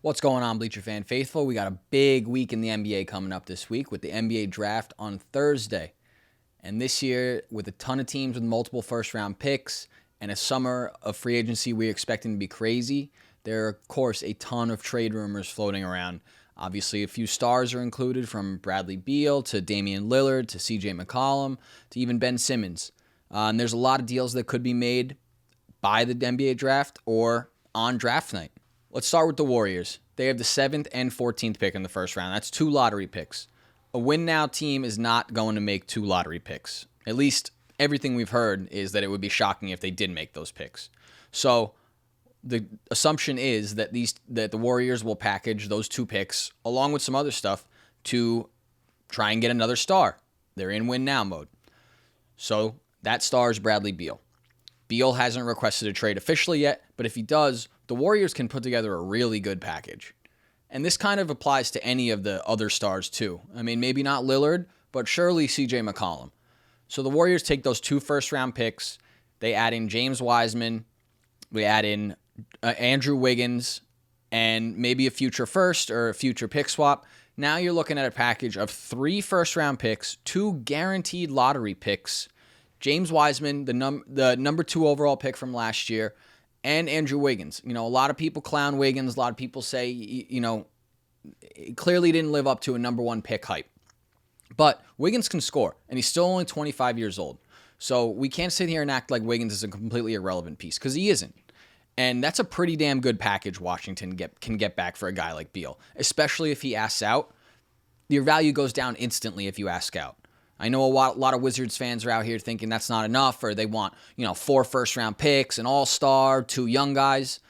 What's going on, Bleacher Fan Faithful? We got a big week in the NBA coming up this week with the NBA draft on Thursday. And this year, with a ton of teams with multiple first-round picks and a summer of free agency we're expecting to be crazy, there are, of course, a ton of trade rumors floating around. Obviously, a few stars are included, from Bradley Beal to Damian Lillard to CJ McCollum to even Ben Simmons. And there's a lot of deals that could be made by the NBA draft or on draft night. Let's start with the Warriors. They have the 7th and 14th pick in the first round. That's 2 lottery picks. A win-now team is not going to make 2 lottery picks. At least everything we've heard is that it would be shocking if they did make those picks. So the assumption is that the Warriors will package those 2 picks along with some other stuff to try and get another star. They're in win-now mode. So that star is Bradley Beal. Beal hasn't requested a trade officially yet, but if he does, the Warriors can put together a really good package. And this kind of applies to any of the other stars too. I mean, maybe not Lillard, but surely CJ McCollum. So the Warriors take those 2 first-round picks. They add in James Wiseman. We add in Andrew Wiggins and maybe a future first or a future pick swap. Now you're looking at a package of 3 first-round picks, 2 guaranteed lottery picks, James Wiseman, the number 2 overall pick from last year, and Andrew Wiggins. You know, a lot of people clown Wiggins. A lot of people say, he clearly didn't live up to a number 1 pick hype. But Wiggins can score, and he's still only 25 years old. So we can't sit here and act like Wiggins is a completely irrelevant piece, because he isn't. And that's a pretty damn good package Washington can get back for a guy like Beal, especially if he asks out. Your value goes down instantly if you ask out. I know a lot of Wizards fans are out here thinking that's not enough, or they want, 4 first-round picks, an all-star, 2 young guys.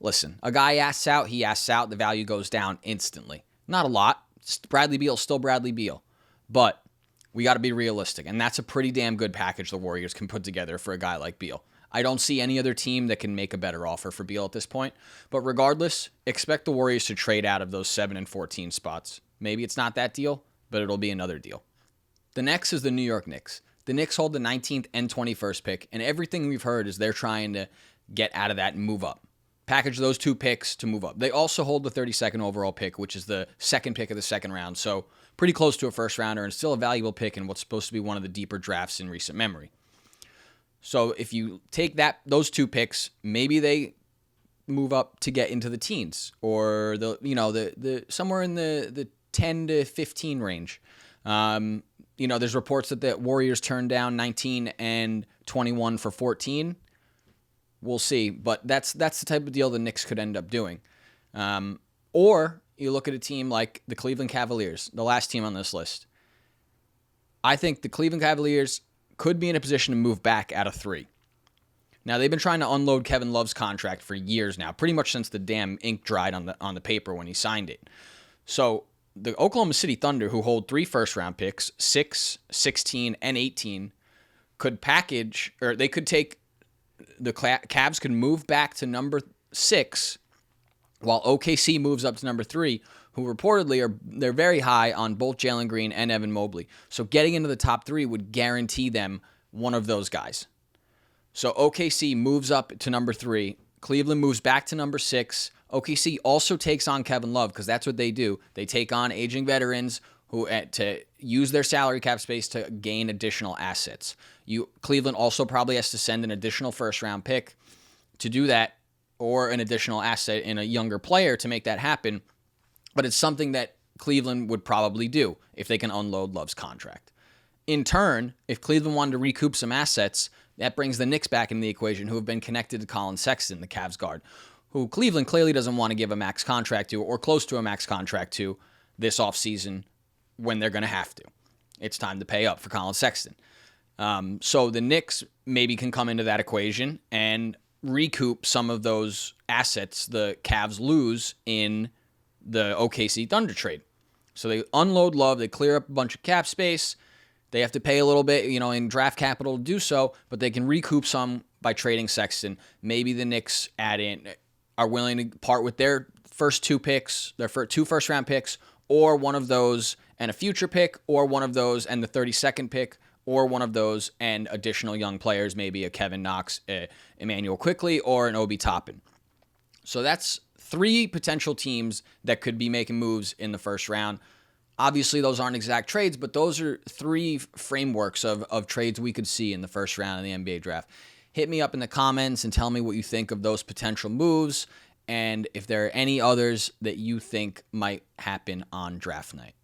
Listen, a guy asks out, he asks out, the value goes down instantly. Not a lot. Bradley Beal's still Bradley Beal. But we got to be realistic, and that's a pretty damn good package the Warriors can put together for a guy like Beal. I don't see any other team that can make a better offer for Beal at this point. But regardless, expect the Warriors to trade out of those 7 and 14 spots. Maybe it's not that deal, but it'll be another deal. The next is the New York Knicks. The Knicks hold the 19th and 21st pick, and everything we've heard is they're trying to get out of that and move up. Package those 2 picks to move up. They also hold the 32nd overall pick, which is the 2nd pick of the second round, so pretty close to a first rounder and still a valuable pick in what's supposed to be one of the deeper drafts in recent memory. So if you take those 2 picks, maybe they move up to get into the teens, or the somewhere in the 10 to 15 range. There's reports that the Warriors turned down 19 and 21 for 14. We'll see, but that's the type of deal the Knicks could end up doing. Or you look at a team like the Cleveland Cavaliers, the last team on this list. I think the Cleveland Cavaliers could be in a position to move back out of 3. Now, they've been trying to unload Kevin Love's contract for years now, pretty much since the damn ink dried on the paper when he signed it. So the Oklahoma City Thunder, who hold 3 first-round picks, 6, 16, and 18, could package, or they could take, the Cavs could move back to number 6, while OKC moves up to number 3, who reportedly they're very high on both Jalen Green and Evan Mobley. So getting into the top 3 would guarantee them one of those guys. So OKC moves up to number 3. Cleveland moves back to number 6. OKC also takes on Kevin Love, because that's what they do. They take on aging veterans who to use their salary cap space to gain additional assets. Cleveland also probably has to send an additional first-round pick to do that, or an additional asset in a younger player to make that happen. But it's something that Cleveland would probably do if they can unload Love's contract. In turn, if Cleveland wanted to recoup some assets, that brings the Knicks back in the equation, who have been connected to Colin Sexton, the Cavs guard, who Cleveland clearly doesn't want to give a max contract to, or close to a max contract to, this offseason when they're going to have to. It's time to pay up for Colin Sexton. So the Knicks maybe can come into that equation and recoup some of those assets the Cavs lose in the OKC Thunder trade. So they unload Love, they clear up a bunch of cap space. They have to pay a little bit, in draft capital to do so, but they can recoup some by trading Sexton. Maybe the Knicks are willing to part with their first 2 picks, their 2 first-round picks, or one of those and a future pick, or one of those and the 32nd pick, or one of those and additional young players, maybe a Kevin Knox, Emmanuel Quickley, or an Obi Toppin. So that's three potential teams that could be making moves in the first round. Obviously, those aren't exact trades, but those are three frameworks of trades we could see in the first round of the NBA draft. Hit me up in the comments and tell me what you think of those potential moves and if there are any others that you think might happen on draft night.